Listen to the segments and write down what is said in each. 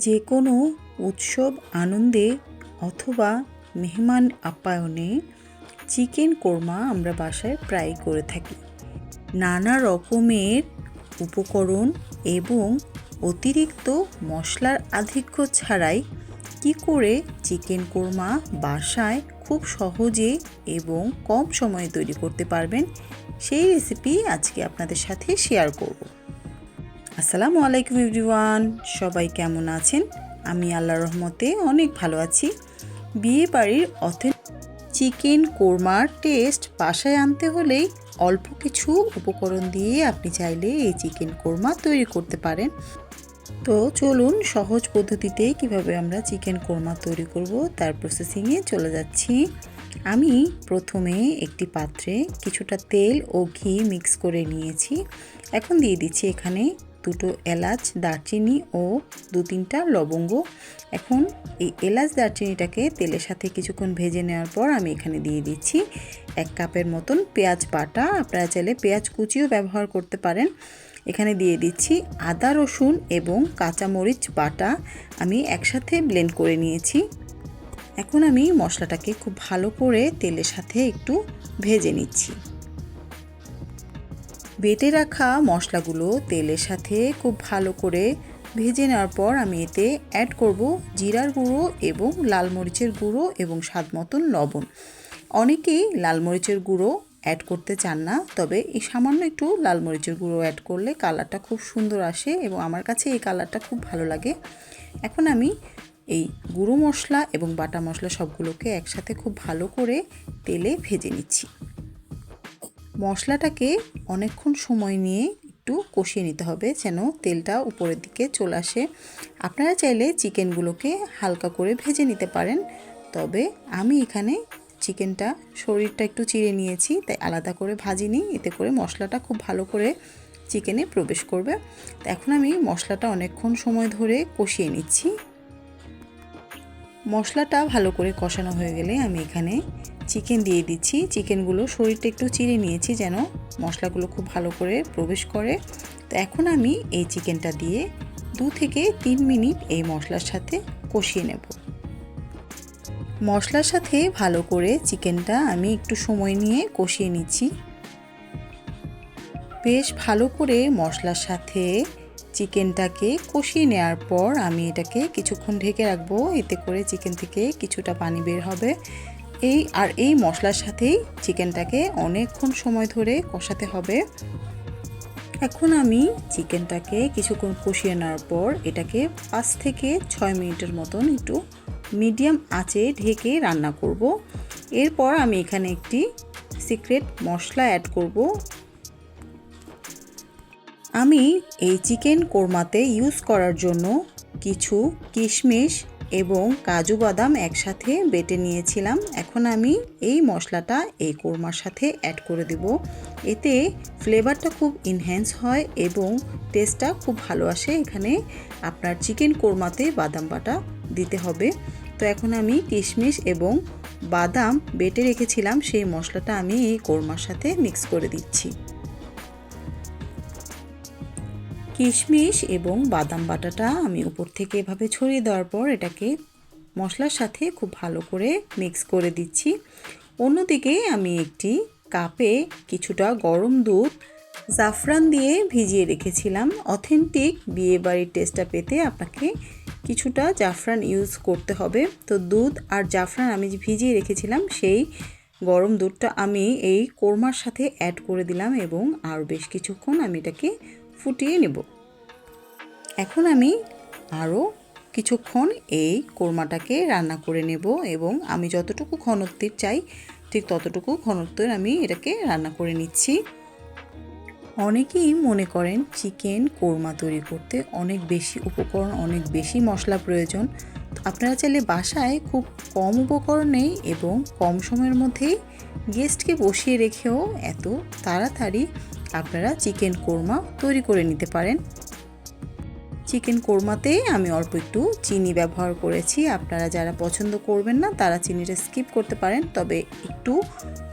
যে কোনো উৎসব আনন্দে অথবা মেহমান আপ্যায়নে চিকেন কোরমা আমরা বাসায় প্রায় করে থাকি। নানা রকমের উপকরণ এবং অতিরিক্ত মশলার আধিক্য ছাড়াই কি করে চিকেন কোরমা বাসায় খুব সহজে এবং কম সময়ে তৈরি করতে পারবেন, সেই রেসিপি আজকে আপনাদের সাথে শেয়ার করব। আসসালামু আলাইকুম এভরিওয়ান, সবাই কেমন আছেন? আমি আল্লাহর রহমতে অনেক ভালো আছি। বিয়ে বাড়ির চিকেন কোরমার টেস্ট বাসায় আনতে হলেই অল্প কিছু উপকরণ দিয়ে আপনি চাইলে এই চিকেন কোরমা তৈরি করতে পারেন। তো চলুন সহজ পদ্ধতিতে কিভাবে আমরা চিকেন কোরমা তৈরি করব তার প্রসেসিংয়ে চলে যাচ্ছি। আমি প্রথমে একটি পাত্রে কিছুটা তেল ও ঘি মিক্স করে নিয়েছি। এখন দিয়ে দিচ্ছি এখানে দুটো এলাচ, দারচিনি ও 2-3টা লবঙ্গ। এখন এই এলাচ দারচিনিটাকে তেলের সাথে কিছুক্ষণ ভেজে নেওয়ার পর আমি এখানে দিয়ে দিচ্ছি 1 কাপের মতন পেঁয়াজ বাটা। আপনারা চাইলে পেঁয়াজ কুচিও ব্যবহার করতে পারেন। এখানে দিয়ে দিচ্ছি আদা, রসুন এবং কাঁচামরিচ বাটা, আমি একসাথে ব্লেন্ড করে নিয়েছি। এখন আমি মশলাটাকে খুব ভালো করে তেলের সাথে একটু ভেজে নিচ্ছি। বেটে রাখা মশলাগুলো তেলের সাথে খুব ভালো করে ভেজে নেওয়ার পর আমি এতে অ্যাড করব জিরার গুঁড়ো এবং লাল মরিচের গুঁড়ো এবং স্বাদ মতন লবণ। অনেকেই লাল মরিচের গুঁড়ো অ্যাড করতে চান না, তবে এই সামান্য একটু লাল মরিচের গুঁড়ো অ্যাড করলে কালারটা খুব সুন্দর আসে এবং আমার কাছে এই কালারটা খুব ভালো লাগে। এখন আমি এই গুঁড়ো মশলা এবং বাটা মশলা সবগুলোকে একসাথে খুব ভালো করে তেলে ভেজে নিচ্ছি। মশলাটাকে অনেকক্ষণ সময় নিয়ে একটু কষিয়ে নিতে হবে যেন তেলটা উপরের দিকে চলে আসে। আপনারা চাইলে চিকেনগুলোকে হালকা করে ভেজে নিতে পারেন, তবে আমি এখানে চিকেনটা শরীরটা একটু চিড়ে নিয়েছি, তাই আলাদা করে ভাজিনি, এতে করে মশলাটা খুব ভালো করে চিকেনে প্রবেশ করবে। তো এখন আমি মশলাটা অনেকক্ষণ সময় ধরে কষিয়ে নিচ্ছি। মশলাটা ভালো করে কষানো হয়ে গেলে আমি এখানে চিকেন দিয়ে দিচ্ছি। চিকেনগুলো শরীরটা একটু চিড়ে নিয়েছি যেন মশলাগুলো খুব ভালো করে প্রবেশ করে। তো এখন আমি এই চিকেনটা দিয়ে 2 থেকে 3 মিনিট এই মশলার সাথে কষিয়ে নেব। মশলার সাথে ভালো করে চিকেনটা আমি একটু সময় নিয়ে কষিয়ে নিচ্ছি। বেশ ভালো করে মশলার সাথে চিকেনটাকে কষিয়ে নেওয়ার পর আমি এটাকে কিছুক্ষণ ঢেকে রাখবো, এতে করে চিকেন থেকে কিছুটা পানি বের হবে। এই মশলার সাথেই চিকেনটাকে অনেকক্ষণ সময় ধরে কষাতে হবে। এখন আমি চিকেনটাকে কিছুক্ষণ কষিয়ে নেওয়ার পর এটাকে 5 থেকে 6 মিনিটের মতন একটু মিডিয়াম আঁচে ঢেকে রান্না করব। এরপর আমি এখানে একটি সিক্রেট মশলা অ্যাড করব। আমি এই চিকেন কোরমাতে ইউজ করার জন্য কিছু কিশমিশ এবং কাজু বাদাম একসাথে বেটে নিয়েছিলাম। এখন আমি এই মশলাটা এই কোরমার সাথে অ্যাড করে দেব। এতে ফ্লেভারটা খুব এনহ্যান্স হয় এবং টেস্টটা খুব ভালো আসে। এখানে আপনার চিকেন কোরমাতে বাদাম বাটা দিতে হবে। তো এখন আমি কিশমিশ এবং বাদাম বেটে রেখেছিলাম, সেই মশলাটা আমি এই কোরমার সাথে মিক্স করে দিচ্ছি। কিশমিশ এবং বাদাম বাটাটা আমি উপর থেকে এভাবে ছড়িয়ে দেওয়ার পর এটাকে মশলার সাথে খুব ভালো করে মিক্স করে দিচ্ছি। অন্যদিকে আমি একটি কাপে কিছুটা গরম দুধ জাফরান দিয়ে ভিজিয়ে রেখেছিলাম। অথেন্টিক বিয়েবাড়ির টেস্টটা পেতে আপনাকে কিছুটা জাফরান ইউজ করতে হবে। তো দুধ আর জাফরান আমি যে ভিজিয়ে রেখেছিলাম সেই গরম দুধটা আমি এই কোরমার সাথে অ্যাড করে দিলাম এবং আর বেশ কিছুক্ষণ আমি এটাকে ফুটিয়ে নেব। এখন আমি আরও কিছুক্ষণ এই কোরমাটাকে রান্না করে নেব এবং আমি যতটুকু ঘনত্বের চাই ঠিক ততটুকু ঘনত্বের আমি এটাকে রান্না করে নিচ্ছি। অনেকেই মনে করেন চিকেন কোরমা তৈরি করতে অনেক বেশি উপকরণ, অনেক বেশি মশলা প্রয়োজন। আপনারা চাইলে বাসায় খুব কম উপকরণেই এবং কম সময়ের মধ্যেই গেস্টকে বসিয়ে রেখেও এত তাড়াতাড়ি আপনারা চিকেন কোরমা তৈরি করে নিতে পারেন। চিকেন কোরমাতে আমি অল্প একটু চিনি ব্যবহার করেছি। আপনারা যারা পছন্দ করবেন না তারা চিনিটা স্কিপ করতে পারেন, তবে একটু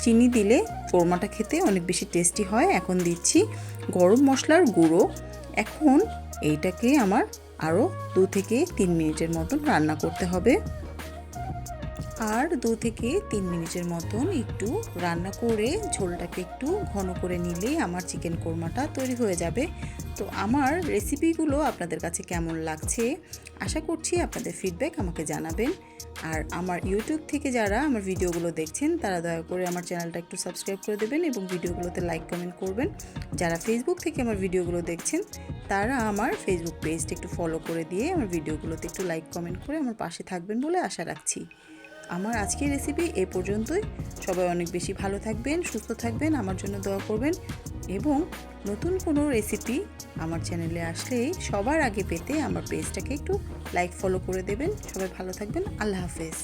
চিনি দিলে কোরমাটা খেতে অনেক বেশি টেস্টি হয়। এখন দিচ্ছি গরম মশলার গুঁড়ো। এখন এইটাকে আমার আরও 2 থেকে 3 মিনিটের মতন রান্না করতে হবে। আর 2 থেকে 3 মিনিটের মতন একটু রান্না করে ঝোলটাকে একটু ঘন করে নিলেই আমার চিকেন কোরমাটা তৈরি হয়ে যাবে। তো আমার রেসিপিগুলো আপনাদের কাছে কেমন লাগছে আশা করছি আপনাদের ফিডব্যাক আমাকে জানাবেন। আর আমার ইউটিউব থেকে যারা আমার ভিডিওগুলো দেখছেন তারা দয়া করে আমার চ্যানেলটা একটু সাবস্ক্রাইব করে দেবেন এবং ভিডিওগুলোতে লাইক কমেন্ট করবেন। যারা ফেসবুক থেকে আমার ভিডিওগুলো দেখছেন তারা আমার ফেসবুক পেজটা একটু ফলো করে দিয়ে আমার ভিডিওগুলোতে একটু লাইক কমেন্ট করে আমার পাশে থাকবেন বলে আশা রাখছি। আমার আজকের রেসিপি এই পর্যন্তই। সবাই অনেক বেশি ভালো থাকবেন, সুস্থ থাকবেন, আমার জন্য দোয়া করবেন এবং নতুন কোনো রেসিপি আমার চ্যানেলে আসলে সবার আগে পেতে আমার পেজটাকে একটু লাইক ফলো করে দেবেন। সবাই ভালো থাকবেন। আল্লাহ হাফেজ।